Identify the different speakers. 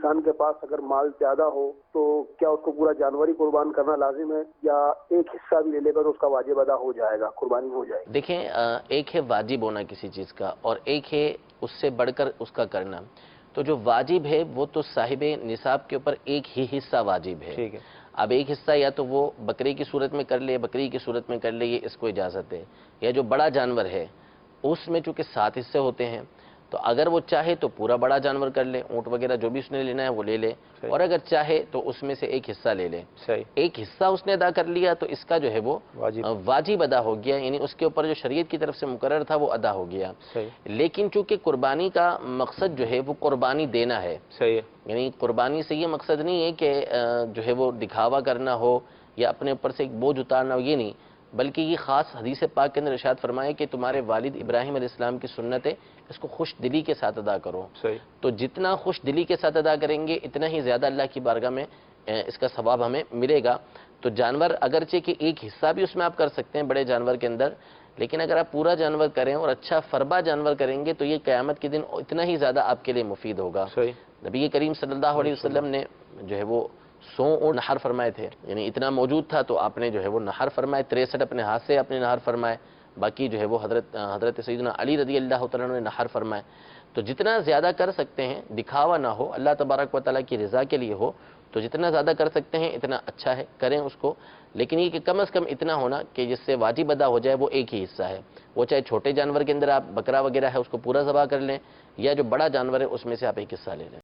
Speaker 1: انسان کے پاس اگر مال زیادہ ہو تو کیا اس کو پورا جانور ہی قربان کرنا لازم ہے یا ایک حصہ بھی لے لے کر اس کا واجب ادا ہو جائے گا، قربانی ہو جائے گی؟
Speaker 2: دیکھیں، ایک ہے واجب ہونا کسی چیز کا اور ایک ہے اس سے بڑھ کر اس کا کرنا۔ تو جو واجب ہے وہ تو صاحب نصاب کے اوپر ایک ہی حصہ واجب ہے۔
Speaker 3: ٹھیک ہے،
Speaker 2: اب ایک حصہ یا تو وہ بکرے کی صورت میں کر لے، بکری کی صورت میں کر لے، یہ اس کو اجازت ہے۔ یا جو بڑا جانور ہے اس میں چونکہ 7 حصے ہوتے ہیں تو اگر وہ چاہے تو پورا بڑا جانور کر لے، اونٹ وغیرہ جو بھی اس نے لینا ہے وہ لے لے،
Speaker 3: صحیح،
Speaker 2: اور اگر چاہے تو اس میں سے ایک حصہ لے لے۔
Speaker 3: صحیح،
Speaker 2: ایک حصہ اس نے ادا کر لیا تو اس کا جو ہے وہ
Speaker 3: واجب،
Speaker 2: واجب ادا ہو گیا، یعنی اس کے اوپر جو شریعت کی طرف سے مقرر تھا وہ ادا ہو گیا۔
Speaker 3: صحیح،
Speaker 2: لیکن چونکہ قربانی کا مقصد جو ہے وہ قربانی دینا ہے،
Speaker 3: صحیح ہے،
Speaker 2: یعنی قربانی سے یہ مقصد نہیں ہے کہ جو ہے وہ دکھاوا کرنا ہو یا اپنے اوپر سے ایک بوجھ اتارنا ہو، یہ نہیں، بلکہ یہ خاص حدیث پاک کے اندر ارشاد فرمایا کہ تمہارے والد ابراہیم علیہ السلام کی سنت ہے، اس کو خوش دلی کے ساتھ ادا کرو۔
Speaker 3: صحیح،
Speaker 2: تو جتنا خوش دلی کے ساتھ ادا کریں گے اتنا ہی زیادہ اللہ کی بارگاہ میں اس کا ثواب ہمیں ملے گا۔ تو جانور اگرچہ کہ ایک حصہ بھی اس میں آپ کر سکتے ہیں بڑے جانور کے اندر، لیکن اگر آپ پورا جانور کریں اور اچھا فربا جانور کریں گے تو یہ قیامت کے دن اتنا ہی زیادہ آپ کے لیے مفید ہوگا۔
Speaker 3: صحیح،
Speaker 2: نبی کریم صلی اللہ علیہ وسلم نے جو ہے وہ 100 اونٹ نحر فرمائے تھے، یعنی اتنا موجود تھا تو آپ نے جو ہے وہ نحر فرمائے، 63 اپنے ہاتھ سے اپنے نحر فرمائے، باقی جو ہے وہ حضرت سیدنا علی رضی اللہ تعالیٰ عنہ نے نحر فرمائے۔ تو جتنا زیادہ کر سکتے ہیں، دکھاوا نہ ہو، اللہ تبارک و تعالیٰ کی رضا کے لیے ہو، تو جتنا زیادہ کر سکتے ہیں اتنا اچھا ہے، کریں اس کو، لیکن یہ کہ کم از کم اتنا ہونا کہ جس سے واجب ادا ہو جائے وہ ایک ہی حصہ ہے، وہ چاہے چھوٹے جانور کے اندر آپ بکرا وغیرہ ہے اس کو پورا ذبح کر لیں یا جو بڑا جانور ہے اس میں سے آپ ایک حصہ لے لیں۔